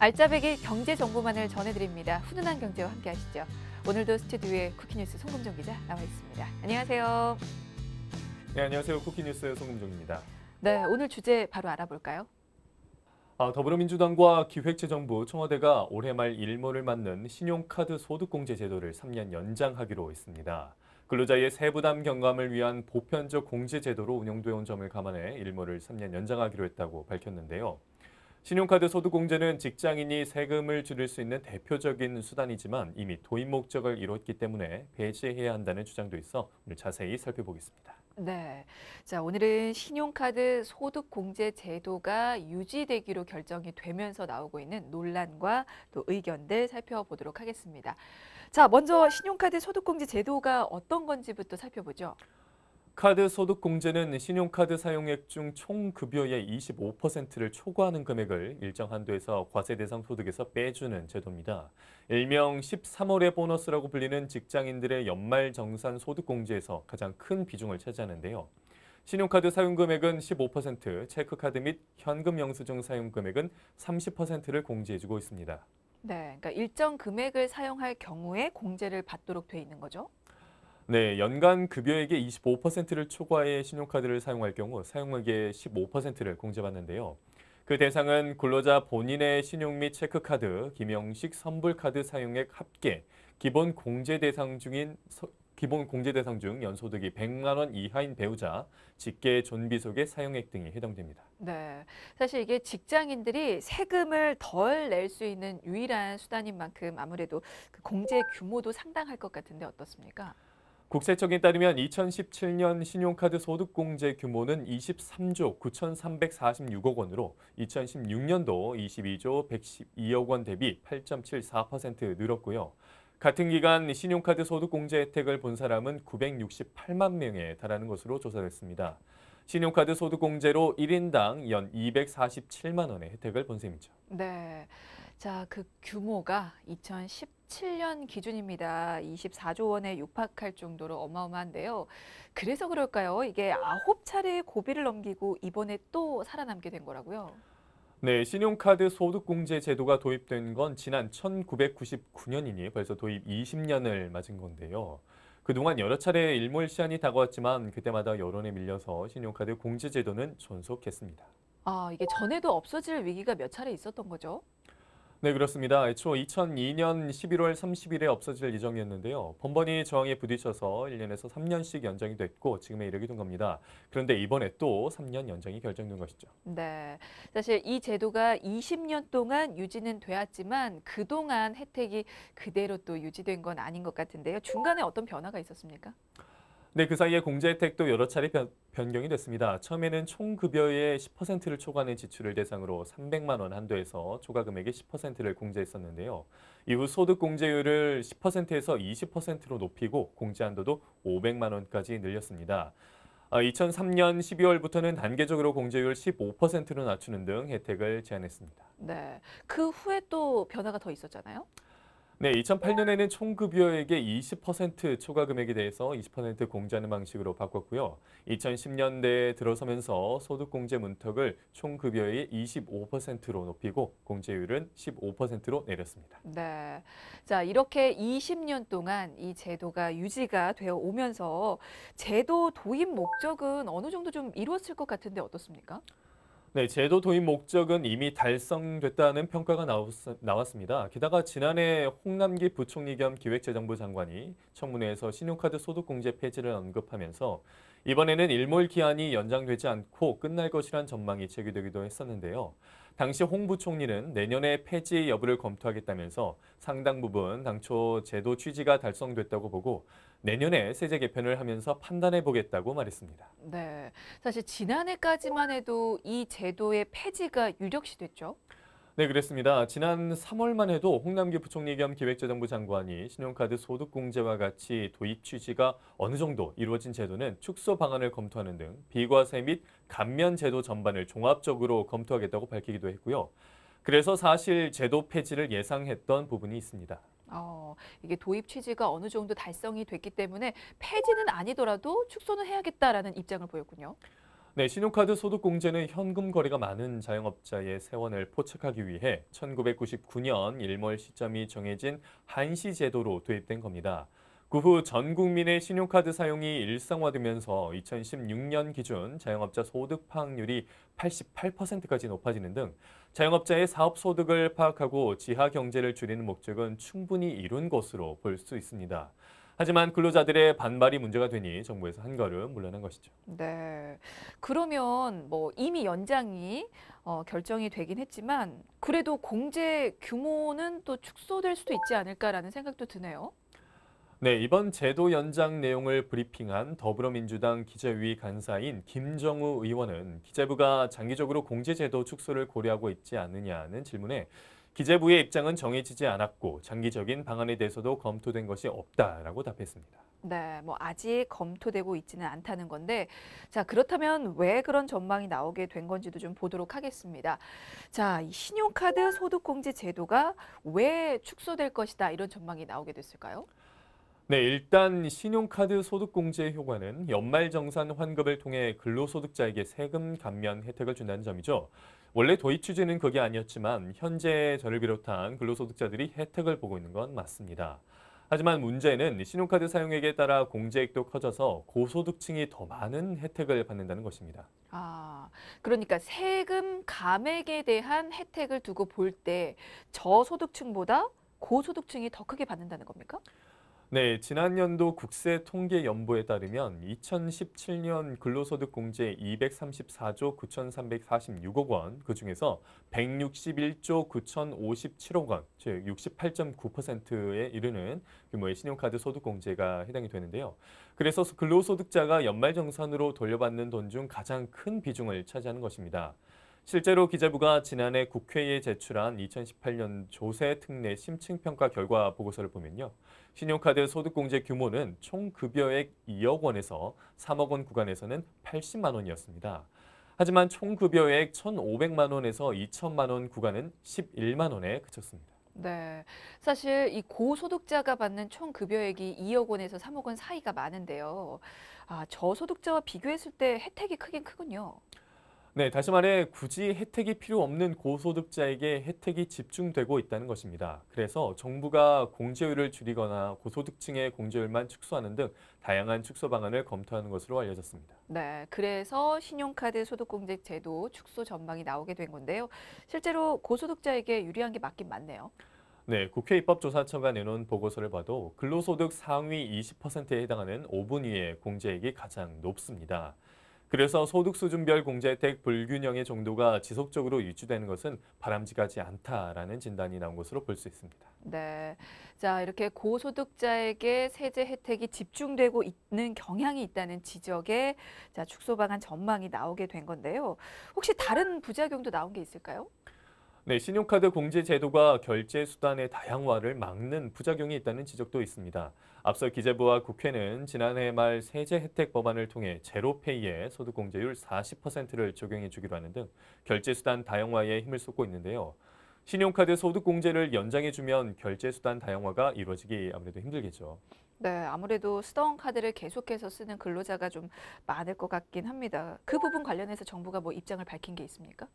알짜배기 경제 정보만을 전해드립니다. 훈훈한 경제와 함께하시죠. 오늘도 스튜디오에 쿠키뉴스 송금정 기자 나와 있습니다. 안녕하세요. 네, 안녕하세요. 쿠키뉴스 송금정입니다. 네, 오늘 주제 바로 알아볼까요? 더불어민주당과 기획재정부, 청와대가 올해 말 일몰을 맞는 신용카드 소득공제 제도를 3년 연장하기로 했습니다. 근로자의 세부담 경감을 위한 보편적 공제 제도로 운영되어 온 점을 감안해 일몰을 3년 연장하기로 했다고 밝혔는데요. 신용카드 소득공제는 직장인이 세금을 줄일 수 있는 대표적인 수단이지만 이미 도입 목적을 이뤘기 때문에 폐지해야 한다는 주장도 있어 오늘 자세히 살펴보겠습니다. 네, 자 오늘은 신용카드 소득공제 제도가 유지되기로 결정이 되면서 나오고 있는 논란과 또 의견들 살펴보도록 하겠습니다. 자, 먼저 신용카드 소득공제 제도가 어떤 건지부터 살펴보죠. 카드 소득공제는 신용카드 사용액 중 총 급여의 25%를 초과하는 금액을 일정 한도에서 과세 대상 소득에서 빼주는 제도입니다. 일명 13월의 보너스라고 불리는 직장인들의 연말 정산 소득공제에서 가장 큰 비중을 차지하는데요. 신용카드 사용 금액은 15%, 체크카드 및 현금 영수증 사용 금액은 30%를 공제해주고 있습니다. 네, 그러니까 일정 금액을 사용할 경우에 공제를 받도록 돼 있는 거죠. 네, 연간 급여액의 25%를 초과해 신용카드를 사용할 경우 사용액의 15%를 공제받는데요. 그 대상은 근로자 본인의 신용 및 체크카드, 김영식 선불카드 사용액 합계, 기본 공제 대상 중 연소득이 100만 원 이하인 배우자, 직계 존비속의 사용액 등이 해당됩니다. 네, 사실 이게 직장인들이 세금을 덜 낼 수 있는 유일한 수단인 만큼 아무래도 그 공제 규모도 상당할 것 같은데 어떻습니까? 국세청에 따르면 2017년 신용카드 소득공제 규모는 23조 9,346억 원으로 2016년도 22조 112억 원 대비 8.74% 늘었고요. 같은 기간 신용카드 소득공제 혜택을 본 사람은 968만 명에 달하는 것으로 조사됐습니다. 신용카드 소득공제로 1인당 연 247만 원의 혜택을 본 셈이죠. 네. 자, 그 규모가 2017년 기준입니다. 24조 원에 육박할 정도로 어마어마한데요. 그래서 그럴까요? 이게 9차례의 고비를 넘기고 이번에 또 살아남게 된 거라고요. 네, 신용카드 소득공제 제도가 도입된 건 지난 1999년이니 벌써 도입 20년을 맞은 건데요. 그동안 여러 차례 일몰 시한이 다가왔지만 그때마다 여론에 밀려서 신용카드 공제 제도는 존속했습니다. 아, 이게 전에도 없어질 위기가 몇 차례 있었던 거죠? 네, 그렇습니다. 애초 2002년 11월 30일에 없어질 예정이었는데요. 번번이 저항에 부딪혀서 1년에서 3년씩 연장이 됐고 지금에 이르게 된 겁니다. 그런데 이번에 또 3년 연장이 결정된 것이죠. 네, 사실 이 제도가 20년 동안 유지는 되었지만 그동안 혜택이 그대로 또 유지된 건 아닌 것 같은데요. 중간에 어떤 변화가 있었습니까? 네, 그 사이에 공제 혜택도 여러 차례 변경이 됐습니다. 처음에는 총 급여의 10%를 초과하는 지출을 대상으로 300만 원 한도에서 초과 금액의 10%를 공제했었는데요. 이후 소득 공제율을 10%에서 20%로 높이고 공제 한도도 500만 원까지 늘렸습니다. 2003년 12월부터는 단계적으로 공제율 15%로 낮추는 등 혜택을 제한했습니다. 네, 그 후에 또 변화가 더 있었잖아요. 네, 2008년에는 총급여액의 20% 초과 금액에 대해서 20% 공제하는 방식으로 바꿨고요. 2010년대에 들어서면서 소득공제 문턱을 총급여의 25%로 높이고 공제율은 15%로 내렸습니다. 네. 자, 이렇게 20년 동안 이 제도가 유지가 되어 오면서 제도 도입 목적은 어느 정도 좀 이루었을 것 같은데 어떻습니까? 네, 제도 도입 목적은 이미 달성됐다는 평가가 나왔습니다. 게다가 지난해 홍남기 부총리 겸 기획재정부 장관이 청문회에서 신용카드 소득공제 폐지를 언급하면서 이번에는 일몰 기한이 연장되지 않고 끝날 것이란 전망이 제기되기도 했었는데요. 당시 홍 부총리는 내년에 폐지 여부를 검토하겠다면서 상당 부분 당초 제도 취지가 달성됐다고 보고 내년에 세제 개편을 하면서 판단해 보겠다고 말했습니다. 네. 사실 지난해까지만 해도 이 제도의 폐지가 유력시 됐죠. 네, 그렇습니다. 지난 3월만 해도 홍남기 부총리 겸 기획재정부 장관이 신용카드 소득공제와 같이 도입 취지가 어느 정도 이루어진 제도는 축소 방안을 검토하는 등 비과세 및 감면 제도 전반을 종합적으로 검토하겠다고 밝히기도 했고요. 그래서 사실 제도 폐지를 예상했던 부분이 있습니다. 이게 도입 취지가 어느 정도 달성이 됐기 때문에 폐지는 아니더라도 축소는 해야겠다라는 입장을 보였군요. 네, 신용카드 소득공제는 현금 거래가 많은 자영업자의 세원을 포착하기 위해 1999년 일몰 시점이 정해진 한시 제도로 도입된 겁니다. 그 후 전 국민의 신용카드 사용이 일상화되면서 2016년 기준 자영업자 소득 파악률이 88%까지 높아지는 등 자영업자의 사업 소득을 파악하고 지하 경제를 줄이는 목적은 충분히 이룬 것으로 볼 수 있습니다. 하지만 근로자들의 반발이 문제가 되니 정부에서 한 걸음 물러난 것이죠. 네. 그러면 뭐 이미 연장이 결정이 되긴 했지만 그래도 공제 규모는 또 축소될 수도 있지 않을까라는 생각도 드네요. 네, 이번 제도 연장 내용을 브리핑한 더불어민주당 기재위 간사인 김정우 의원은 기재부가 장기적으로 공제제도 축소를 고려하고 있지 않느냐는 질문에 기재부의 입장은 정해지지 않았고 장기적인 방안에 대해서도 검토된 것이 없다라고 답했습니다. 네, 뭐 아직 검토되고 있지는 않다는 건데, 자, 그렇다면 왜 그런 전망이 나오게 된 건지도 좀 보도록 하겠습니다. 자, 이 신용카드 소득공제 제도가 왜 축소될 것이다 이런 전망이 나오게 됐을까요? 네, 일단 신용카드 소득공제 효과는 연말정산 환급을 통해 근로소득자에게 세금 감면 혜택을 준다는 점이죠. 원래 도입 취지는 그게 아니었지만 현재 저를 비롯한 근로소득자들이 혜택을 보고 있는 건 맞습니다. 하지만 문제는 신용카드 사용액에 따라 공제액도 커져서 고소득층이 더 많은 혜택을 받는다는 것입니다. 아, 그러니까 세금 감액에 대한 혜택을 두고 볼 때 저소득층보다 고소득층이 더 크게 받는다는 겁니까? 네, 지난 연도 국세통계연보에 따르면 2017년 근로소득공제 234조 9,346억 원, 그중에서 161조 9,057억 원, 즉 68.9%에 이르는 규모의 신용카드 소득공제가 해당이 되는데요. 그래서 근로소득자가 연말정산으로 돌려받는 돈 중 가장 큰 비중을 차지하는 것입니다. 실제로 기재부가 지난해 국회에 제출한 2018년 조세 특례 심층평가 결과 보고서를 보면요. 신용카드 소득공제 규모는 총 급여액 2억 원에서 3억 원 구간에서는 80만 원이었습니다. 하지만 총 급여액 1,500만 원에서 2천만 원 구간은 11만 원에 그쳤습니다. 네. 사실 이 고소득자가 받는 총 급여액이 2억 원에서 3억 원 사이가 많은데요. 아, 저소득자와 비교했을 때 혜택이 크긴 크군요. 네, 다시 말해 굳이 혜택이 필요 없는 고소득자에게 혜택이 집중되고 있다는 것입니다. 그래서 정부가 공제율을 줄이거나 고소득층의 공제율만 축소하는 등 다양한 축소 방안을 검토하는 것으로 알려졌습니다. 네, 그래서 신용카드 소득공제 제도 축소 전망이 나오게 된 건데요. 실제로 고소득자에게 유리한 게 맞긴 맞네요. 네, 국회 입법조사처가 내놓은 보고서를 봐도 근로소득 상위 20%에 해당하는 5분 위의 공제액이 가장 높습니다. 그래서 소득 수준별 공제 혜택 불균형의 정도가 지속적으로 유지되는 것은 바람직하지 않다라는 진단이 나온 것으로 볼 수 있습니다. 네. 자, 이렇게 고소득자에게 세제 혜택이 집중되고 있는 경향이 있다는 지적에 자, 축소 방안 전망이 나오게 된 건데요. 혹시 다른 부작용도 나온 게 있을까요? 네, 신용카드 공제 제도가 결제 수단의 다양화를 막는 부작용이 있다는 지적도 있습니다. 앞서 기재부와 국회는 지난해 말 세제 혜택 법안을 통해 제로페이에 소득 공제율 40%를 적용해 주기로 하는 등 결제 수단 다양화에 힘을 쏟고 있는데요. 신용카드 소득 공제를 연장해 주면 결제 수단 다양화가 이루어지기 아무래도 힘들겠죠. 네, 아무래도 쓰던 카드를 계속해서 쓰는 근로자가 좀 많을 것 같긴 합니다. 그 부분 관련해서 정부가 뭐 입장을 밝힌 게 있습니까?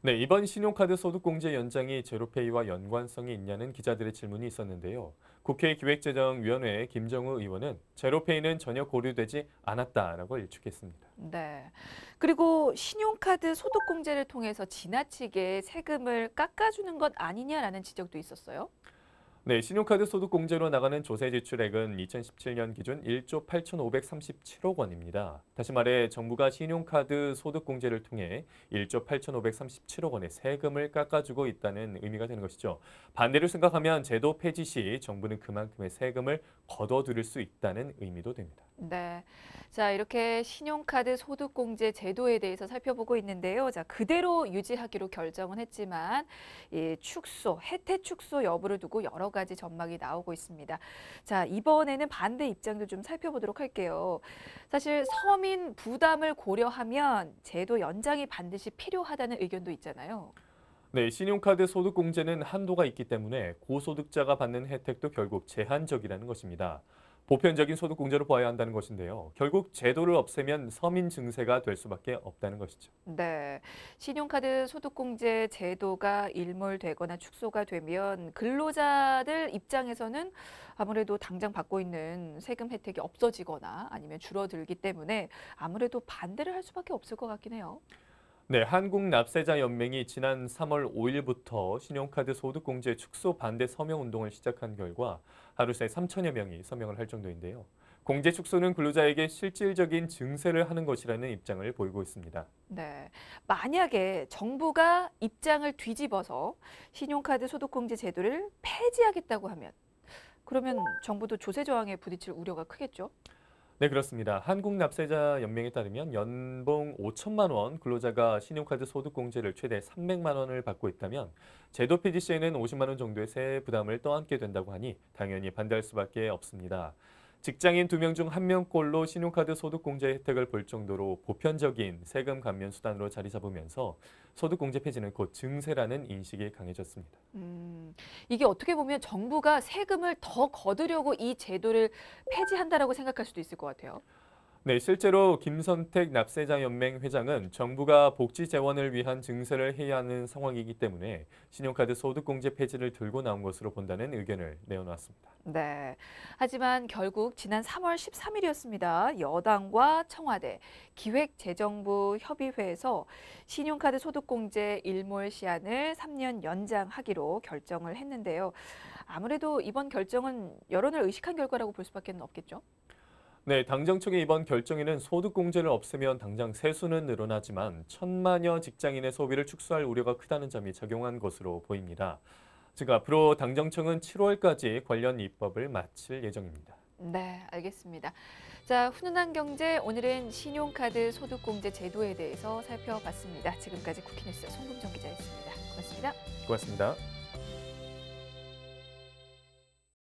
네, 이번 신용카드 소득공제 연장이 제로페이와 연관성이 있냐는 기자들의 질문이 있었는데요. 국회 기획재정위원회 김정우 의원은 제로페이는 전혀 고려되지 않았다라고 일축했습니다. 네. 그리고 신용카드 소득공제를 통해서 지나치게 세금을 깎아주는 것 아니냐라는 지적도 있었어요. 네, 신용카드 소득공제로 나가는 조세 지출액은 2017년 기준 1조 8,537억 원입니다. 다시 말해 정부가 신용카드 소득공제를 통해 1조 8,537억 원의 세금을 깎아주고 있다는 의미가 되는 것이죠. 반대로 생각하면 제도 폐지 시 정부는 그만큼의 세금을 거둬들일 수 있다는 의미도 됩니다. 네. 자, 이렇게 신용카드 소득공제 제도에 대해서 살펴보고 있는데요. 자, 그대로 유지하기로 결정은 했지만 이 축소, 혜택 축소 여부를 두고 여러 가지 전망이 나오고 있습니다. 자, 이번에는 반대 입장도 좀 살펴보도록 할게요. 사실 서민 부담을 고려하면 제도 연장이 반드시 필요하다는 의견도 있잖아요. 네, 신용카드 소득공제는 한도가 있기 때문에 고소득자가 받는 혜택도 결국 제한적이라는 것입니다. 보편적인 소득공제로 봐야 한다는 것인데요. 결국 제도를 없애면 서민 증세가 될 수밖에 없다는 것이죠. 네. 신용카드 소득공제 제도가 일몰되거나 축소가 되면 근로자들 입장에서는 아무래도 당장 받고 있는 세금 혜택이 없어지거나 아니면 줄어들기 때문에 아무래도 반대를 할 수밖에 없을 것 같긴 해요. 네, 한국납세자연맹이 지난 3월 5일부터 신용카드 소득공제 축소 반대 서명 운동을 시작한 결과 하루 새 3천여 명이 서명을 할 정도인데요. 공제 축소는 근로자에게 실질적인 증세를 하는 것이라는 입장을 보이고 있습니다. 네. 만약에 정부가 입장을 뒤집어서 신용카드 소득공제 제도를 폐지하겠다고 하면 그러면 정부도 조세 저항에 부딪힐 우려가 크겠죠? 네, 그렇습니다. 한국납세자연맹에 따르면 연봉 5천만 원 근로자가 신용카드 소득공제를 최대 300만 원을 받고 있다면 제도 폐지 시에는 50만 원 정도의 세액 부담을 떠안게 된다고 하니 당연히 반대할 수밖에 없습니다. 직장인 2명 중 1명꼴로 신용카드 소득공제 혜택을 볼 정도로 보편적인 세금 감면 수단으로 자리 잡으면서 소득공제 폐지는 곧 증세라는 인식이 강해졌습니다. 이게 어떻게 보면 정부가 세금을 더 거두려고 이 제도를 폐지한다라고 생각할 수도 있을 것 같아요. 네, 실제로 김선택 납세자연맹 회장은 정부가 복지 재원을 위한 증세를 해야 하는 상황이기 때문에 신용카드 소득공제 폐지를 들고 나온 것으로 본다는 의견을 내어놨습니다. 네. 하지만 결국 지난 3월 13일이었습니다. 여당과 청와대, 기획재정부 협의회에서 신용카드 소득공제 일몰 시한을 3년 연장하기로 결정을 했는데요. 아무래도 이번 결정은 여론을 의식한 결과라고 볼 수밖에 없겠죠? 네, 당정청의 이번 결정에는 소득공제를 없애면 당장 세수는 늘어나지만 천만여 직장인의 소비를 축소할 우려가 크다는 점이 작용한 것으로 보입니다. 즉 앞으로 당정청은 7월까지 관련 입법을 마칠 예정입니다. 네, 알겠습니다. 자, 훈훈한 경제 오늘은 신용카드 소득공제 제도에 대해서 살펴봤습니다. 지금까지 쿠키뉴스 송금정 기자였습니다. 고맙습니다. 고맙습니다.